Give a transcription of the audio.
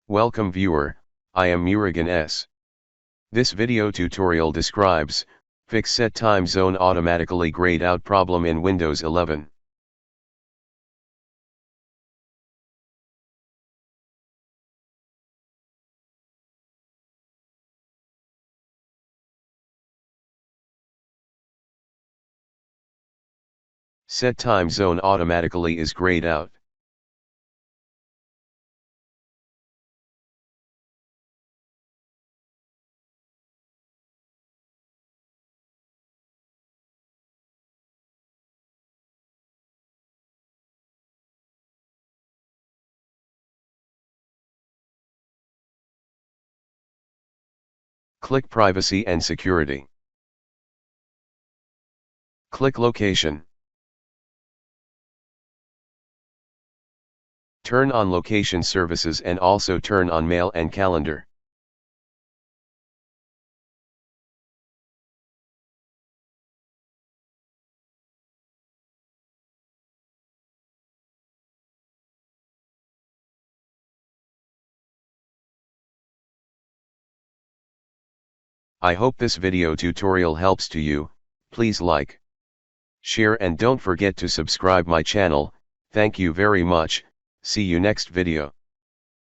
Welcome viewer, I am Murugan S. This video tutorial describes, fix set time zone automatically grayed out problem in Windows 11. Set time zone automatically is grayed out. Click Privacy and Security. Click Location. Turn on location services and also turn on mail and calendar. I hope this video tutorial helps to you. Please like, share and don't forget to subscribe my channel. Thank you very much. See you next video.